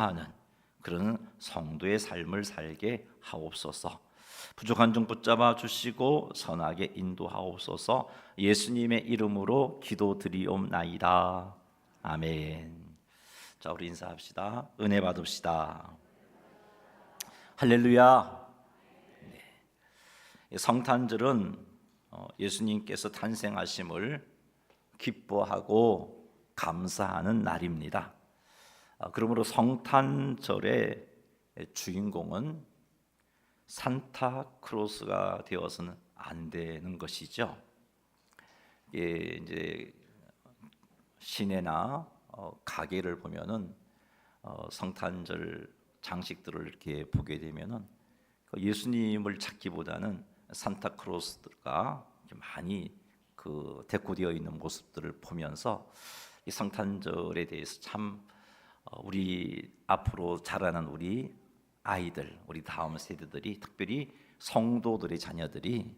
하는 그런 성도의 삶을 살게 하옵소서. 부족한 종 붙잡아 주시고 선하게 인도하옵소서. 예수님의 이름으로 기도드리옵나이다. 아멘. 자, 우리 인사합시다. 은혜 받읍시다. 할렐루야. 네. 성탄절은 예수님께서 탄생하심을 기뻐하고 감사하는 날입니다. 그러므로 성탄절의 주인공은 산타크로스가 되어서는 안 되는 것이죠. 이제 시내나 가게를 보면은 성탄절 장식들을 이렇게 보게 되면은 예수님을 찾기보다는 산타크로스가 많이 데코되어 있는 모습들을 보면서 이 성탄절에 대해서 참 우리 앞으로 자라는 우리 아이들, 우리 다음 세대들이, 특별히 성도들의 자녀들이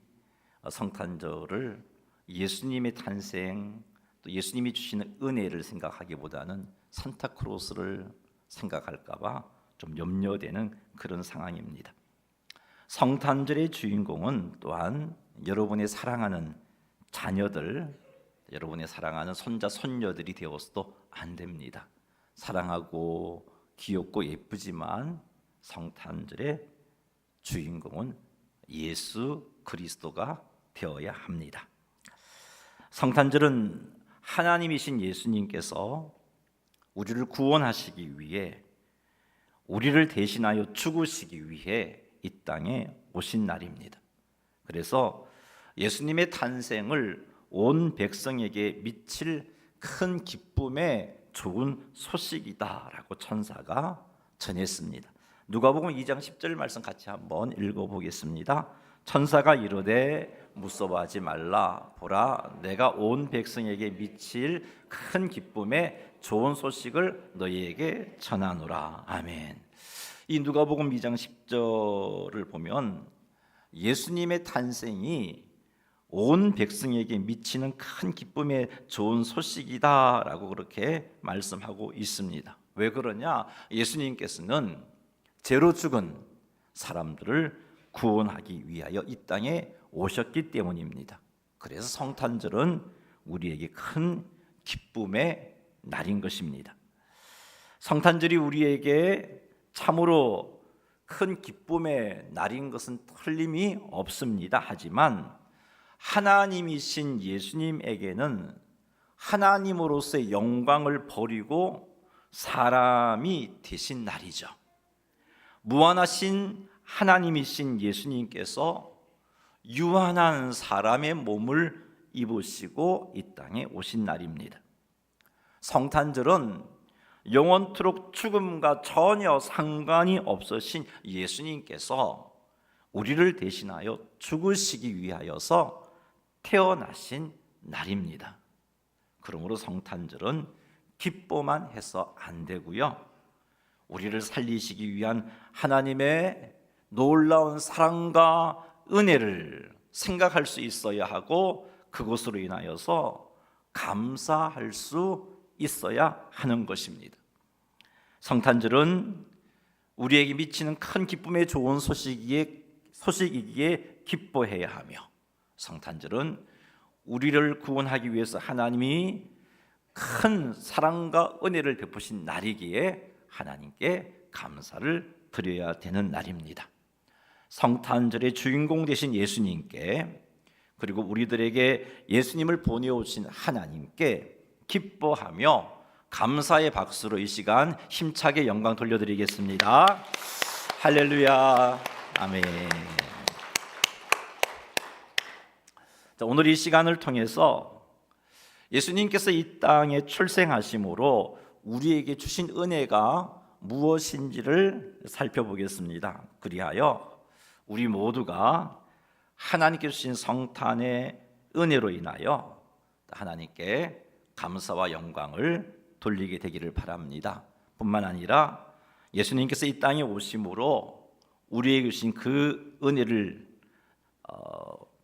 성탄절을 예수님의 탄생, 또 예수님이 주시는 은혜를 생각하기보다는 산타크로스를 생각할까봐 좀 염려되는 그런 상황입니다. 성탄절의 주인공은 또한 여러분의 사랑하는 자녀들, 여러분의 사랑하는 손자, 손녀들이 되어서도 안 됩니다. 사랑하고 귀엽고 예쁘지만 성탄절의 주인공은 예수 그리스도가 되어야 합니다. 성탄절은 하나님이신 예수님께서 우리를 구원하시기 위해, 우리를 대신하여 죽으시기 위해 이 땅에 오신 날입니다. 그래서 예수님의 탄생을 온 백성에게 미칠 큰 기쁨의 좋은 소식이다라고 천사가 전했습니다. 누가복음 2장 10절 말씀 같이 한번 읽어보겠습니다. 천사가 이르되 무서워하지 말라. 보라, 내가 온 백성에게 미칠 큰 기쁨의 좋은 소식을 너희에게 전하노라. 아멘. 이 누가복음 2장 10절을 보면 예수님의 탄생이 온 백성에게 미치는 큰 기쁨의 좋은 소식이다라고 그렇게 말씀하고 있습니다. 왜 그러냐? 예수님께서는 죄로 죽은 사람들을 구원하기 위하여 이 땅에 오셨기 때문입니다. 그래서 성탄절은 우리에게 큰 기쁨의 날인 것입니다. 성탄절이 우리에게 참으로 큰 기쁨의 날인 것은 틀림이 없습니다. 하지만 하나님이신 예수님에게는 하나님으로서의 영광을 버리고 사람이 되신 날이죠. 무한하신 하나님이신 예수님께서 유한한 사람의 몸을 입으시고 이 땅에 오신 날입니다. 성탄절은 영원토록 죽음과 전혀 상관이 없으신 예수님께서 우리를 대신하여 죽으시기 위하여서 태어나신 날입니다. 그러므로 성탄절은 기뻐만 해서 안 되고요, 우리를 살리시기 위한 하나님의 놀라운 사랑과 은혜를 생각할 수 있어야 하고, 그것으로 인하여서 감사할 수 있어야 하는 것입니다. 성탄절은 우리에게 미치는 큰 기쁨의 좋은 소식이기에 기뻐해야 하며, 성탄절은 우리를 구원하기 위해서 하나님이 큰 사랑과 은혜를 베푸신 날이기에 하나님께 감사를 드려야 되는 날입니다. 성탄절의 주인공 되신 예수님께, 그리고 우리들에게 예수님을 보내오신 하나님께 기뻐하며 감사의 박수로 이 시간 힘차게 영광 돌려드리겠습니다. 할렐루야. 아멘. 자, 오늘 이 시간을 통해서 예수님께서 이 땅에 출생하심으로 우리에게 주신 은혜가 무엇인지를 살펴보겠습니다. 그리하여 우리 모두가 하나님께서 주신 성탄의 은혜로 인하여 하나님께 감사와 영광을 돌리게 되기를 바랍니다. 뿐만 아니라 예수님께서 이 땅에 오심으로 우리에게 주신 그 은혜를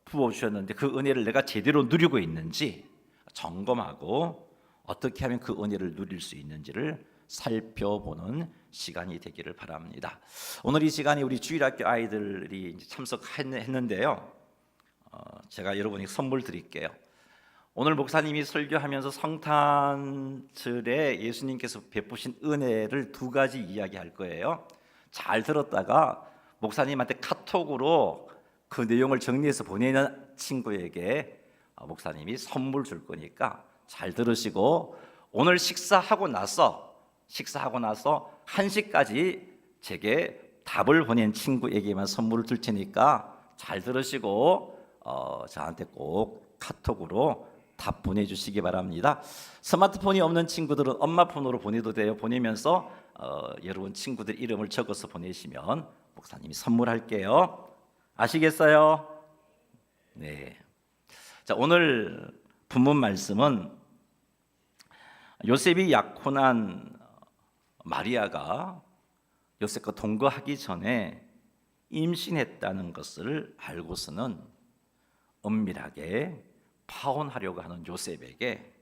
부어주셨는데, 그 은혜를 내가 제대로 누리고 있는지 점검하고 어떻게 하면 그 은혜를 누릴 수 있는지를 살펴보는 시간이 되기를 바랍니다. 오늘 이 시간에 우리 주일학교 아이들이 참석했는데요. 제가 여러분에게 선물 드릴게요. 오늘 목사님이 설교하면서 성탄절에 예수님께서 베푸신 은혜를 두 가지 이야기할 거예요. 잘 들었다가 목사님한테 카톡으로 그 내용을 정리해서 보내는 친구에게 목사님이 선물 줄 거니까 잘 들으시고, 오늘 식사하고 나서 1시까지 제게 답을 보낸 친구에게만 선물을 줄 테니까 잘 들으시고 저한테 꼭 카톡으로 답 보내주시기 바랍니다. 스마트폰이 없는 친구들은 엄마 폰으로 보내도 돼요. 보내면서 여러분 친구들 이름을 적어서 보내시면 목사님이 선물할게요. 아시겠어요? 네. 자, 오늘 본문 말씀은 요셉이 약혼한 마리아가 요셉과 동거하기 전에 임신했다는 것을 알고서는 은밀하게 파혼하려고 하는 요셉에게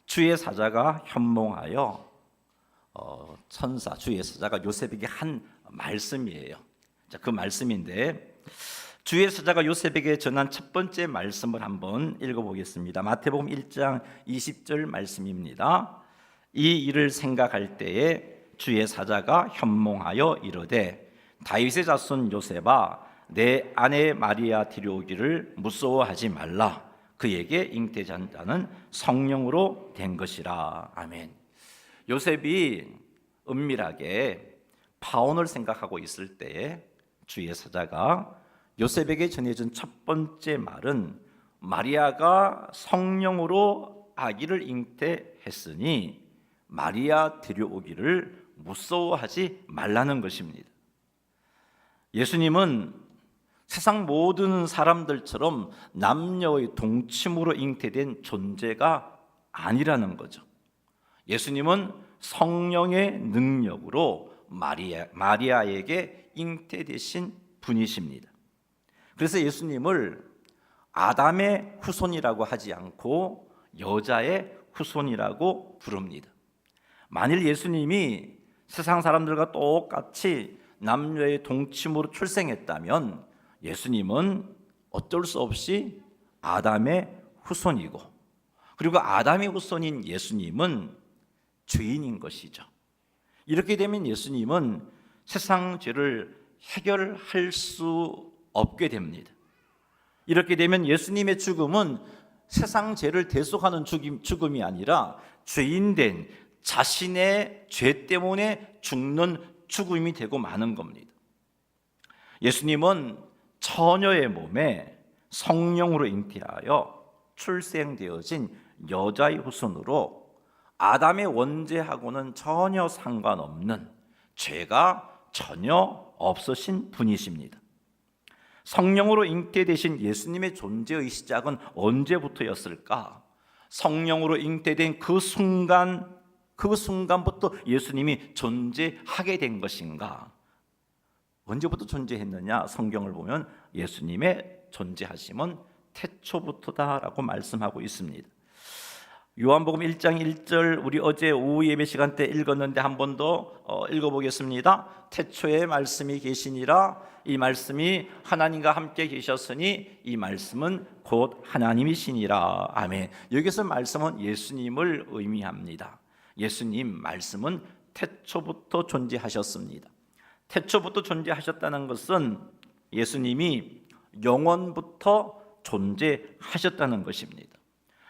주의 사자가 현몽하여 천사 주의 사자가 요셉에게 한 말씀이에요. 자, 그 말씀인데 주의 사자가 요셉에게 전한 첫 번째 말씀을 한번 읽어보겠습니다. 마태복음 1장 20절 말씀입니다. 이 일을 생각할 때에 주의 사자가 현몽하여 이르되 다윗의 자손 요셉아 내 아내 마리아 데려오기를 무서워하지 말라. 그에게 잉태자는 성령으로 된 것이라. 아멘. 요셉이 은밀하게 파혼을 생각하고 있을 때에 주의 사자가 요셉에게 전해준 첫 번째 말은 마리아가 성령으로 아기를 잉태했으니 마리아 데려오기를 무서워하지 말라는 것입니다. 예수님은 세상 모든 사람들처럼 남녀의 동침으로 잉태된 존재가 아니라는 거죠. 예수님은 성령의 능력으로 마리아에게 잉태되신 분이십니다. 그래서 예수님을 아담의 후손이라고 하지 않고 여자의 후손이라고 부릅니다. 만일 예수님이 세상 사람들과 똑같이 남녀의 동침으로 출생했다면 예수님은 어쩔 수 없이 아담의 후손이고, 그리고 아담의 후손인 예수님은 죄인인 것이죠. 이렇게 되면 예수님은 세상 죄를 해결할 수 없게 됩니다. 이렇게 되면 예수님의 죽음은 세상 죄를 대속하는 죽음이 아니라 죄인된 자신의 죄 때문에 죽는 죽음이 되고 마는 겁니다. 예수님은 처녀의 몸에 성령으로 잉태하여 출생되어진 여자의 후손으로 아담의 원죄하고는 전혀 상관없는 죄가 전혀 없으신 분이십니다. 성령으로 잉태되신 예수님의 존재의 시작은 언제부터였을까? 성령으로 잉태된 그 순간부터 예수님이 존재하게 된 것인가? 언제부터 존재했느냐? 성경을 보면 예수님의 존재하심은 태초부터다라고 말씀하고 있습니다. 요한복음 1장 1절 우리 어제 오후 예배 시간 때 읽었는데 한 번 더 읽어보겠습니다. 태초에 말씀이 계시니라. 이 말씀이 하나님과 함께 계셨으니 이 말씀은 곧 하나님이시니라. 아멘. 여기서 말씀은 예수님을 의미합니다. 예수님 말씀은 태초부터 존재하셨습니다. 태초부터 존재하셨다는 것은 예수님이 영원부터 존재하셨다는 것입니다.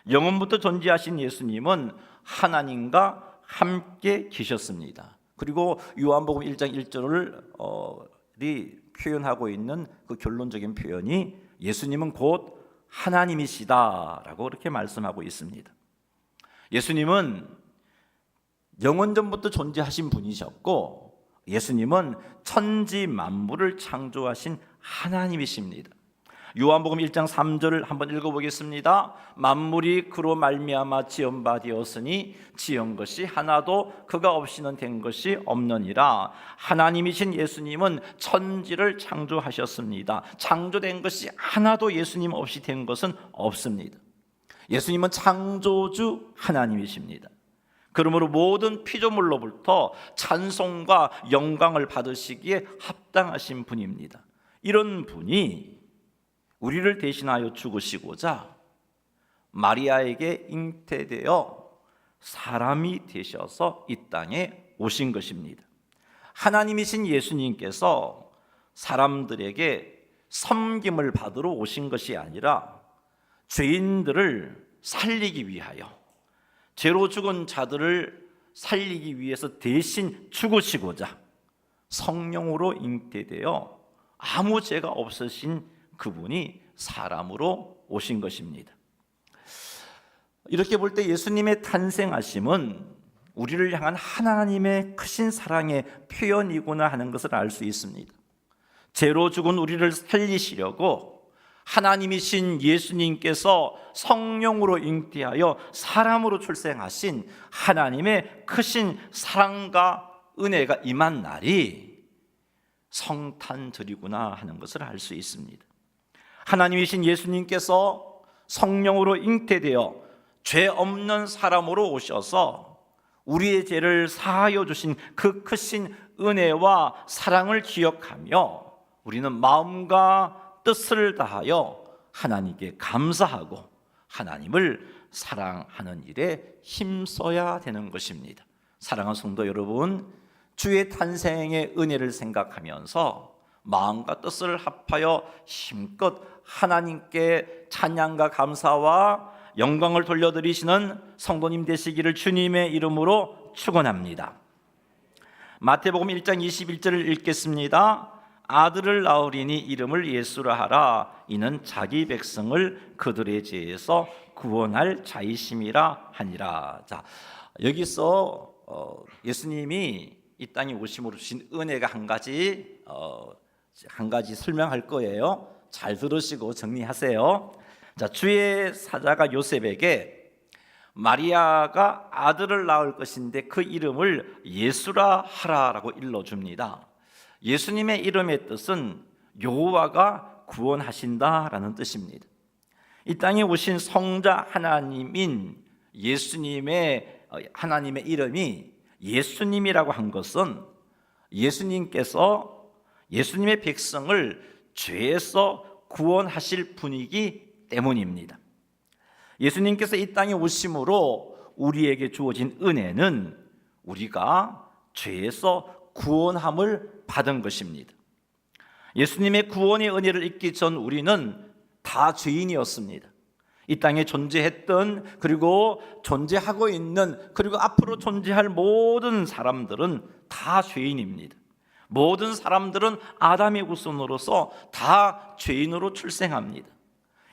영원부터 존재하신 예수님은 하나님과 함께 계셨습니다. 그리고 요한복음 1장 1절을 표현하고 있는 그 결론적인 표현이 예수님은 곧 하나님이시다라고 그렇게 말씀하고 있습니다. 예수님은 영원전부터 존재하신 분이셨고 예수님은 천지 만물을 창조하신 하나님이십니다. 요한복음 1장 3절을 한번 읽어보겠습니다. 만물이 그로 말미암아 지은 바 되었으니 지은 것이 하나도 그가 없이는 된 것이 없느니라. 하나님이신 예수님은 천지를 창조하셨습니다. 창조된 것이 하나도 예수님 없이 된 것은 없습니다. 예수님은 창조주 하나님이십니다. 그러므로 모든 피조물로부터 찬송과 영광을 받으시기에 합당하신 분입니다. 이런 분이 우리를 대신하여 죽으시고자 마리아에게 잉태되어 사람이 되셔서 이 땅에 오신 것입니다. 하나님이신 예수님께서 사람들에게 섬김을 받으러 오신 것이 아니라 죄인들을 살리기 위하여, 죄로 죽은 자들을 살리기 위해서 대신 죽으시고자 성령으로 잉태되어 아무 죄가 없으신 그분이 사람으로 오신 것입니다. 이렇게 볼 때 예수님의 탄생하심은 우리를 향한 하나님의 크신 사랑의 표현이구나 하는 것을 알 수 있습니다. 죄로 죽은 우리를 살리시려고 하나님이신 예수님께서 성령으로 잉태하여 사람으로 출생하신 하나님의 크신 사랑과 은혜가 임한 날이 성탄절이구나 하는 것을 알 수 있습니다. 하나님이신 예수님께서 성령으로 잉태되어 죄 없는 사람으로 오셔서 우리의 죄를 사하여 주신 그 크신 은혜와 사랑을 기억하며 우리는 마음과 뜻을 다하여 하나님께 감사하고 하나님을 사랑하는 일에 힘써야 되는 것입니다. 사랑하는 성도 여러분, 주의 탄생의 은혜를 생각하면서 마음과 뜻을 합하여 힘껏 하나님께 찬양과 감사와 영광을 돌려드리시는 성도님 되시기를 주님의 이름으로 축원합니다. 마태복음 1장 21절을 읽겠습니다. 아들을 낳으리니 이름을 예수라 하라. 이는 자기 백성을 그들의 죄에서 구원할 자이심이라 하니라. 자, 여기서 예수님이 이 땅에 오심으로 주신 은혜가 한 가지 설명할 거예요. 잘 들으시고 정리하세요. 자, 주의 사자가 요셉에게 마리아가 아들을 낳을 것인데 그 이름을 예수라 하라라고 일러줍니다. 예수님의 이름의 뜻은 여호와가 구원하신다라는 뜻입니다. 이 땅에 오신 성자 하나님인 예수님의 하나님의 이름이 예수님이라고 한 것은 예수님께서 예수님의 백성을 죄에서 구원하실 분이기 때문입니다. 예수님께서 이 땅에 오심으로 우리에게 주어진 은혜는 우리가 죄에서 구원함을 받은 것입니다. 예수님의 구원의 은혜를 잊기 전 우리는 다 죄인이었습니다. 이 땅에 존재했던, 그리고 존재하고 있는, 그리고 앞으로 존재할 모든 사람들은 다 죄인입니다. 모든 사람들은 아담의 후손으로서 다 죄인으로 출생합니다.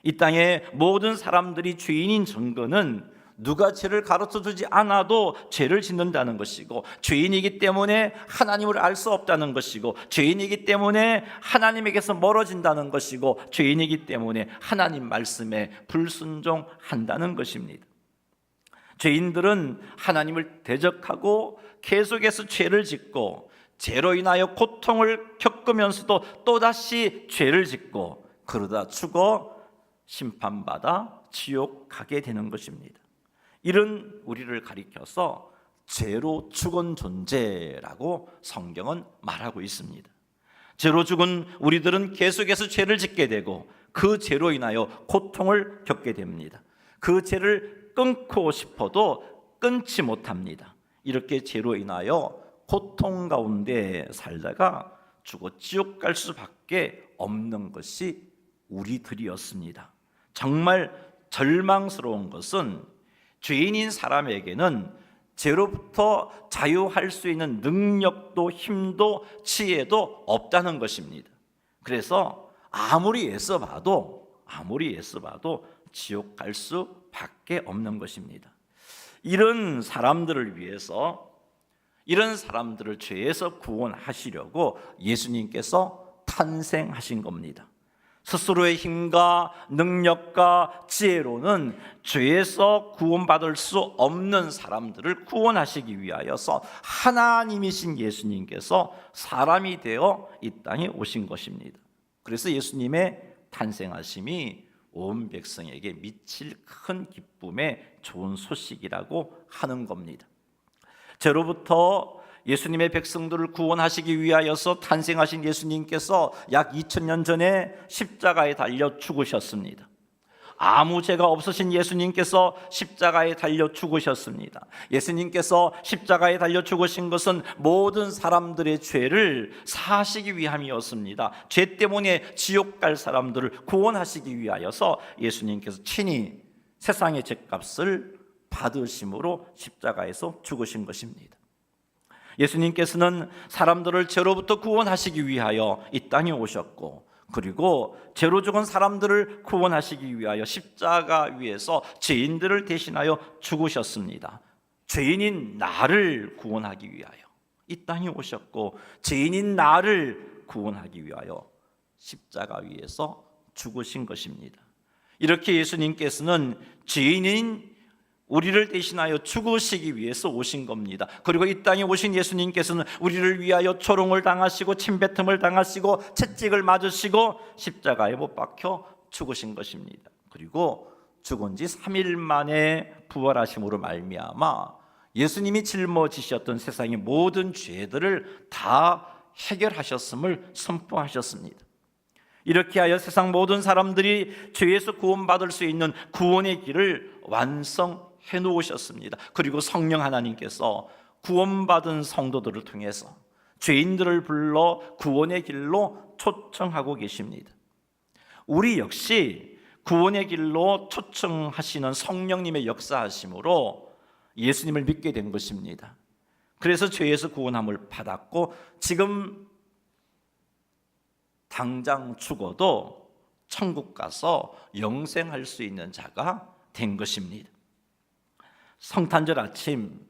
이 땅에 모든 사람들이 죄인인 증거는 누가 죄를 가르쳐 주지 않아도 죄를 짓는다는 것이고, 죄인이기 때문에 하나님을 알 수 없다는 것이고, 죄인이기 때문에 하나님에게서 멀어진다는 것이고, 죄인이기 때문에 하나님 말씀에 불순종한다는 것입니다. 죄인들은 하나님을 대적하고 계속해서 죄를 짓고, 죄로 인하여 고통을 겪으면서도 또다시 죄를 짓고, 그러다 죽어 심판받아 지옥 가게 되는 것입니다. 이런 우리를 가리켜서 죄로 죽은 존재라고 성경은 말하고 있습니다. 죄로 죽은 우리들은 계속해서 죄를 짓게 되고 그 죄로 인하여 고통을 겪게 됩니다. 그 죄를 끊고 싶어도 끊지 못합니다. 이렇게 죄로 인하여 고통 가운데 살다가 죽어 지옥 갈 수밖에 없는 것이 우리들이었습니다. 정말 절망스러운 것은 죄인인 사람에게는 죄로부터 자유할 수 있는 능력도 힘도 지혜도 없다는 것입니다. 그래서 아무리 애써봐도 지옥 갈 수밖에 없는 것입니다. 이런 사람들을 위해서, 이런 사람들을 죄에서 구원하시려고 예수님께서 탄생하신 겁니다. 스스로의 힘과 능력과 지혜로는 죄에서 구원받을 수 없는 사람들을 구원하시기 위하여서 하나님이신 예수님께서 사람이 되어 이 땅에 오신 것입니다. 그래서 예수님의 탄생하심이 온 백성에게 미칠 큰 기쁨의 좋은 소식이라고 하는 겁니다. 죄로부터 예수님의 백성들을 구원하시기 위하여서 탄생하신 예수님께서 약 2000년 전에 십자가에 달려 죽으셨습니다. 아무 죄가 없으신 예수님께서 십자가에 달려 죽으셨습니다. 예수님께서 십자가에 달려 죽으신 것은 모든 사람들의 죄를 사하시기 위함이었습니다. 죄 때문에 지옥 갈 사람들을 구원하시기 위하여서 예수님께서 친히 세상의 죄값을 받으심으로 십자가에서 죽으신 것입니다. 예수님께서는 사람들을 죄로부터 구원하시기 위하여 이 땅에 오셨고, 그리고 죄로 죽은 사람들을 구원하시기 위하여 십자가 위에서 죄인들을 대신하여 죽으셨습니다. 죄인인 나를 구원하기 위하여 이 땅에 오셨고, 죄인인 나를 구원하기 위하여 십자가 위에서 죽으신 것입니다. 이렇게 예수님께서는 죄인인 우리를 대신하여 죽으시기 위해서 오신 겁니다. 그리고 이 땅에 오신 예수님께서는 우리를 위하여 조롱을 당하시고 침뱉음을 당하시고 채찍을 맞으시고 십자가에 못 박혀 죽으신 것입니다. 그리고 죽은 지 3일 만에 부활하심으로 말미암아 예수님이 짊어지셨던 세상의 모든 죄들을 다 해결하셨음을 선포하셨습니다. 이렇게 하여 세상 모든 사람들이 죄에서 구원받을 수 있는 구원의 길을 완성해 놓으셨습니다. 그리고 성령 하나님께서 구원받은 성도들을 통해서 죄인들을 불러 구원의 길로 초청하고 계십니다. 우리 역시 구원의 길로 초청하시는 성령님의 역사하심으로 예수님을 믿게 된 것입니다. 그래서 죄에서 구원함을 받았고, 지금 당장 죽어도 천국 가서 영생할 수 있는 자가 된 것입니다. 성탄절 아침,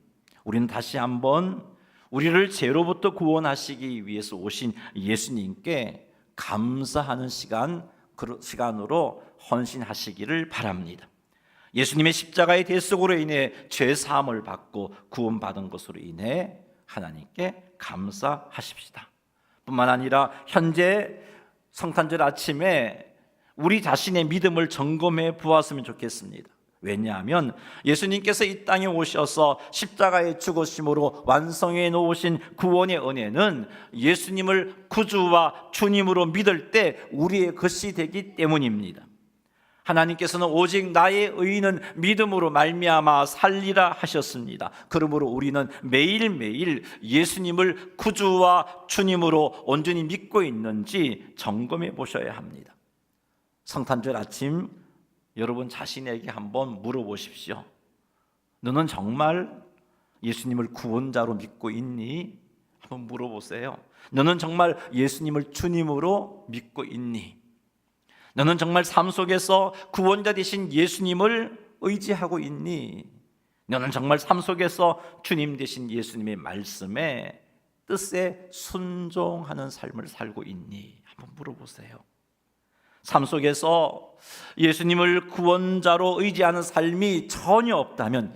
우리는 다시 한번 우리를 죄로부터 구원하시기 위해서 오신 예수님께 감사하는 시간으로 헌신하시기를 바랍니다. 예수님의 십자가의 대속으로 인해 죄 사함을 받고 구원받은 것으로 인해 하나님께 감사하십시다. 뿐만 아니라 현재 성탄절 아침에 우리 자신의 믿음을 점검해 보았으면 좋겠습니다. 왜냐하면 예수님께서 이 땅에 오셔서 십자가에 죽으심으로 완성해 놓으신 구원의 은혜는 예수님을 구주와 주님으로 믿을 때 우리의 것이 되기 때문입니다. 하나님께서는 오직 나의 의인은 믿음으로 말미암아 살리라 하셨습니다. 그러므로 우리는 매일매일 예수님을 구주와 주님으로 온전히 믿고 있는지 점검해 보셔야 합니다. 성탄절 아침 여러분 자신에게 한번 물어보십시오. 너는 정말 예수님을 구원자로 믿고 있니? 한번 물어보세요. 너는 정말 예수님을 주님으로 믿고 있니? 너는 정말 삶 속에서 구원자 되신 예수님을 의지하고 있니? 너는 정말 삶 속에서 주님 되신 예수님의 말씀에 뜻에 순종하는 삶을 살고 있니? 한번 물어보세요. 삶 속에서 예수님을 구원자로 의지하는 삶이 전혀 없다면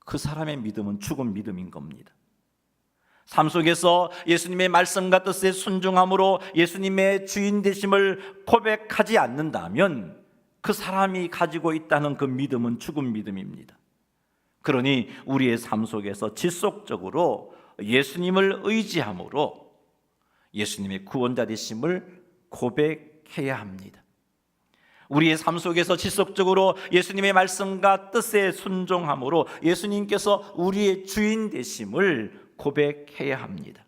그 사람의 믿음은 죽은 믿음인 겁니다. 삶 속에서 예수님의 말씀과 뜻에 순종함으로 예수님의 주인 되심을 고백하지 않는다면 그 사람이 가지고 있다는 그 믿음은 죽은 믿음입니다. 그러니 우리의 삶 속에서 지속적으로 예수님을 의지함으로 예수님의 구원자 되심을 고백해야 합니다. 우리의 삶 속에서 지속적으로 예수님의 말씀과 뜻에 순종함으로 예수님께서 우리의 주인 되심을 고백해야 합니다.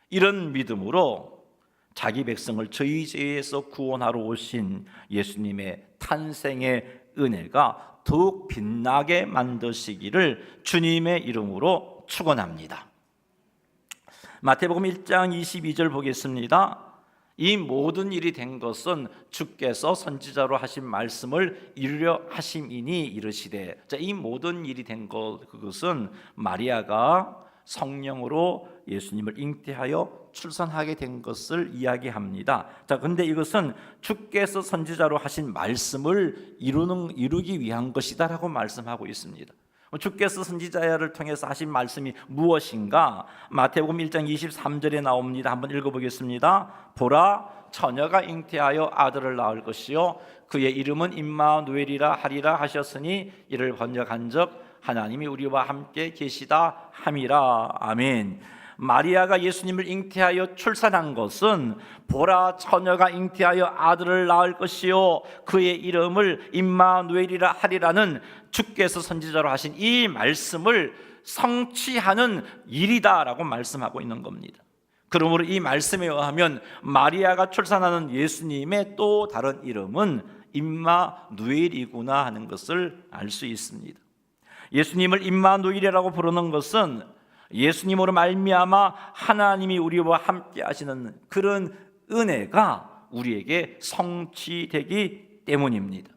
이런 믿음으로 자기 백성을 저희 죄에서 구원하러 오신 예수님의 탄생의 은혜가 더욱 빛나게 만드시기를 주님의 이름으로 축원합니다. 마태복음 1장 22절 보겠습니다. 이 모든 일이 된 것은 주께서 선지자로 하신 말씀을 이루려 하심이니 이르시되. 자, 이 모든 일이 된 그것은 마리아가 성령으로 예수님을 잉태하여 출산하게 된 것을 이야기합니다. 자, 근데 이것은 주께서 선지자로 하신 말씀을 이루기 위한 것이다라고 말씀하고 있습니다. 주께서 선지자를 통해서 하신 말씀이 무엇인가? 마태복음 1장 23절에 나옵니다. 한번 읽어보겠습니다. 보라, 처녀가 잉태하여 아들을 낳을 것이요 그의 이름은 임마누엘이라 하리라 하셨으니 이를 번역한즉 하나님이 우리와 함께 계시다 함이라. 아멘. 마리아가 예수님을 잉태하여 출산한 것은 보라, 처녀가 잉태하여 아들을 낳을 것이요 그의 이름을 임마누엘이라 하리라는 주께서 선지자로 하신 이 말씀을 성취하는 일이다라고 말씀하고 있는 겁니다. 그러므로 이 말씀에 의하면 마리아가 출산하는 예수님의 또 다른 이름은 임마누엘이구나 하는 것을 알 수 있습니다. 예수님을 임마누엘이라고 부르는 것은 예수님으로 말미암아 하나님이 우리와 함께 하시는 그런 은혜가 우리에게 성취되기 때문입니다.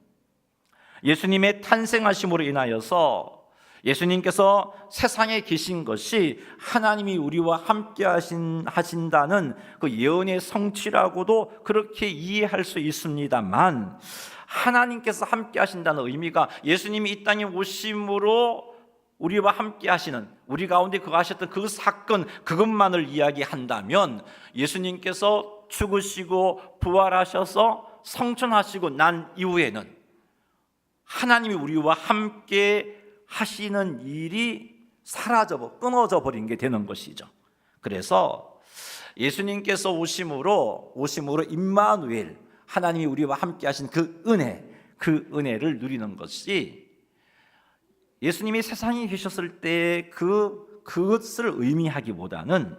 예수님의 탄생하심으로 인하여서 예수님께서 세상에 계신 것이 하나님이 우리와 함께 하신다는 그 예언의 성취라고도 그렇게 이해할 수 있습니다만, 하나님께서 함께 하신다는 의미가 예수님이 이 땅에 오심으로 우리와 함께 하시는, 우리 가운데 거하셨던 그 사건 그것만을 이야기한다면, 예수님께서 죽으시고 부활하셔서 성천하시고 난 이후에는 하나님이 우리와 함께 하시는 일이 끊어져 버린 게 되는 것이죠. 그래서 예수님께서 오심으로 임마누엘, 하나님이 우리와 함께 하신 그 은혜를 누리는 것이 예수님이 세상에 계셨을 때 그것을 의미하기보다는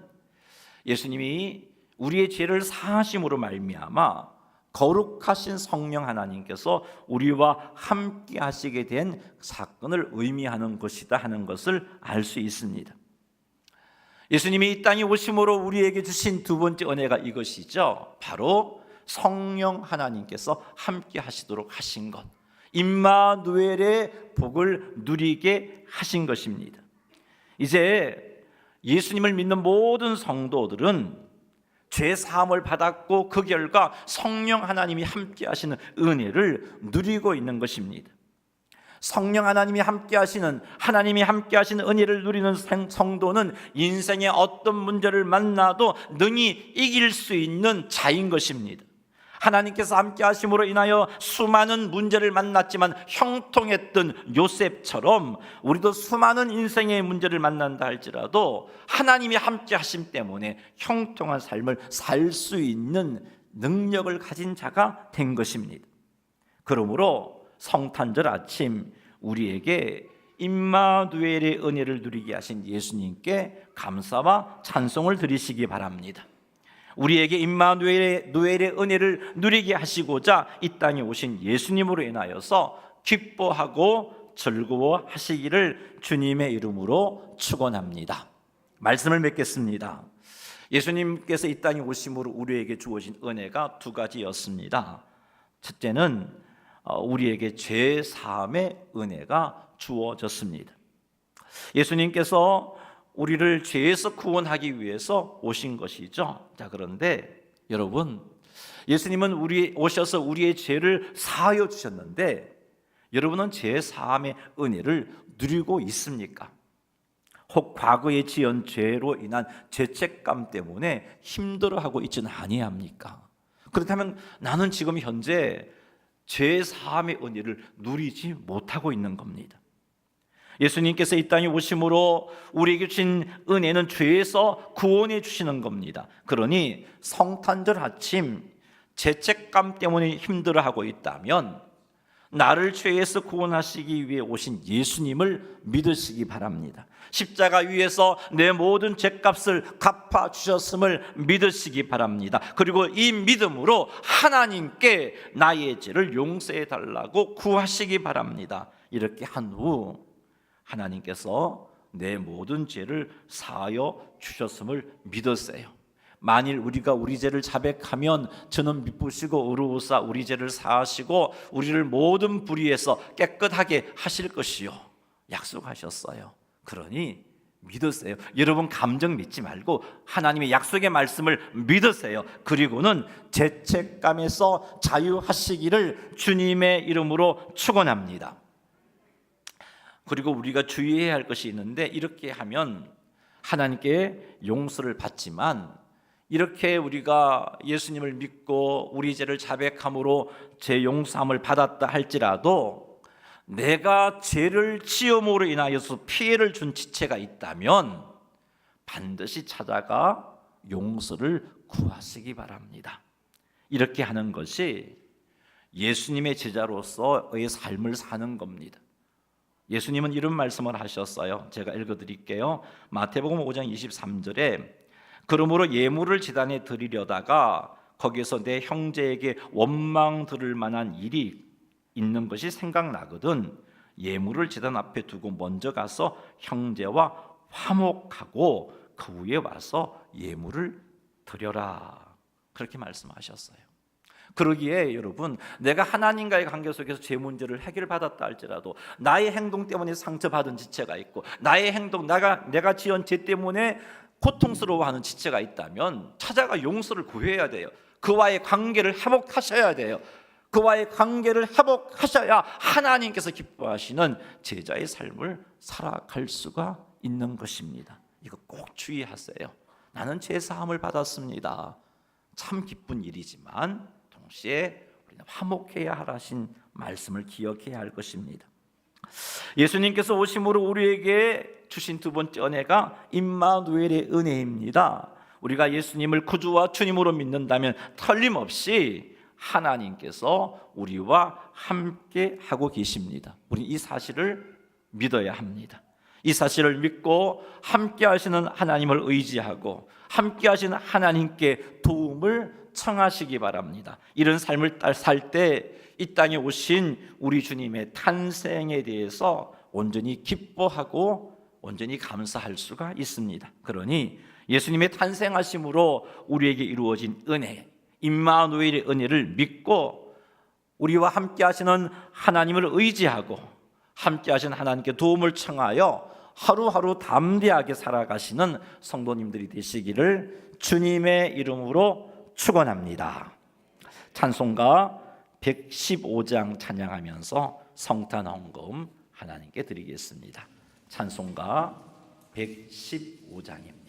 예수님이 우리의 죄를 사하심으로 말미암아 거룩하신 성령 하나님께서 우리와 함께 하시게 된 사건을 의미하는 것이다 하는 것을 알 수 있습니다. 예수님이 이 땅에 오심으로 우리에게 주신 두 번째 은혜가 이것이죠. 바로 성령 하나님께서 함께 하시도록 하신 것, 임마누엘의 복을 누리게 하신 것입니다. 이제 예수님을 믿는 모든 성도들은 죄 사함을 받았고 그 결과 성령 하나님이 함께 하시는 은혜를 누리고 있는 것입니다. 성령 하나님이 함께 하시는 은혜를 누리는 성도는 인생의 어떤 문제를 만나도 능히 이길 수 있는 자인 것입니다. 하나님께서 함께 하심으로 인하여 수많은 문제를 만났지만 형통했던 요셉처럼 우리도 수많은 인생의 문제를 만난다 할지라도 하나님이 함께 하심 때문에 형통한 삶을 살 수 있는 능력을 가진 자가 된 것입니다. 그러므로 성탄절 아침 우리에게 임마누엘의 은혜를 누리게 하신 예수님께 감사와 찬송을 드리시기 바랍니다. 우리에게 임마누엘의 은혜를 누리게 하시고자 이 땅에 오신 예수님으로 인하여서 기뻐하고 즐거워하시기를 주님의 이름으로 축원합니다. 말씀을 맺겠습니다. 예수님께서 이 땅에 오심으로 우리에게 주어진 은혜가 두 가지였습니다. 첫째는 우리에게 죄 사함의 은혜가 주어졌습니다. 예수님께서 우리를 죄에서 구원하기 위해서 오신 것이죠. 자, 그런데 여러분, 예수님은 오셔서 우리의 죄를 사하여 주셨는데 여러분은 죄 사함의 은혜를 누리고 있습니까? 혹 과거에 지은 죄로 인한 죄책감 때문에 힘들어하고 있지는 아니합니까? 그렇다면 나는 지금 현재 죄 사함의 은혜를 누리지 못하고 있는 겁니다. 예수님께서 이 땅에 오심으로 우리에게 주신 은혜는 죄에서 구원해 주시는 겁니다. 그러니 성탄절 아침 죄책감 때문에 힘들어하고 있다면 나를 죄에서 구원하시기 위해 오신 예수님을 믿으시기 바랍니다. 십자가 위에서 내 모든 죄값을 갚아주셨음을 믿으시기 바랍니다. 그리고 이 믿음으로 하나님께 나의 죄를 용서해 달라고 구하시기 바랍니다. 이렇게 한 후 하나님께서 내 모든 죄를 사하여 주셨음을 믿으세요. 만일 우리가 우리 죄를 자백하면 저는 미쁘시고 의로우사 우리 죄를 사하시고 우리를 모든 불의에서 깨끗하게 하실 것이요 약속하셨어요. 그러니 믿으세요. 여러분 감정 믿지 말고 하나님의 약속의 말씀을 믿으세요. 그리고는 죄책감에서 자유하시기를 주님의 이름으로 축원합니다. 그리고 우리가 주의해야 할 것이 있는데, 이렇게 하면 하나님께 용서를 받지만 이렇게 우리가 예수님을 믿고 우리 죄를 자백함으로 죄 용서함을 받았다 할지라도 내가 죄를 지음으로 인하여서 피해를 준 지체가 있다면 반드시 찾아가 용서를 구하시기 바랍니다. 이렇게 하는 것이 예수님의 제자로서의 삶을 사는 겁니다. 예수님은 이런 말씀을 하셨어요. 제가 읽어드릴게요. 마태복음 5장 23절에 그러므로 예물을 제단에 드리려다가 거기서 내 형제에게 원망 들을 만한 일이 있는 것이 생각나거든 예물을 제단 앞에 두고 먼저 가서 형제와 화목하고 그 후에 와서 예물을 드려라. 그렇게 말씀하셨어요. 그러기에 여러분, 내가 하나님과의 관계 속에서 죄 문제를 해결받았다 할지라도 나의 행동 때문에 상처받은 지체가 있고 나의 행동, 내가 지은 죄 때문에 고통스러워하는 지체가 있다면 찾아가 용서를 구해야 돼요. 그와의 관계를 회복하셔야 돼요. 그와의 관계를 회복하셔야 하나님께서 기뻐하시는 제자의 삶을 살아갈 수가 있는 것입니다. 이거 꼭 주의하세요. 나는 죄 사함을 받았습니다. 참 기쁜 일이지만 동시에 우리는 화목해야 하신 말씀을 기억해야 할 것입니다. 예수님께서 오심으로 우리에게 주신 두 번째 은혜가 임마누엘의 은혜입니다. 우리가 예수님을 구주와 주님으로 믿는다면 틀림없이 하나님께서 우리와 함께 하고 계십니다. 우리 이 사실을 믿어야 합니다. 이 사실을 믿고 함께 하시는 하나님을 의지하고 함께 하시는 하나님께 도움을 청하시기 바랍니다. 이런 삶을 살 때 이 땅에 오신 우리 주님의 탄생에 대해서 온전히 기뻐하고 온전히 감사할 수가 있습니다. 그러니 예수님의 탄생하심으로 우리에게 이루어진 은혜, 임마누엘의 은혜를 믿고 우리와 함께 하시는 하나님을 의지하고 함께 하시는 하나님께 도움을 청하여 하루하루 담대하게 살아가시는 성도님들이 되시기를 주님의 이름으로 축원합니다. 찬송가 115장 찬양하면서 성탄 헌금 하나님께 드리겠습니다. 찬송가 115장입니다.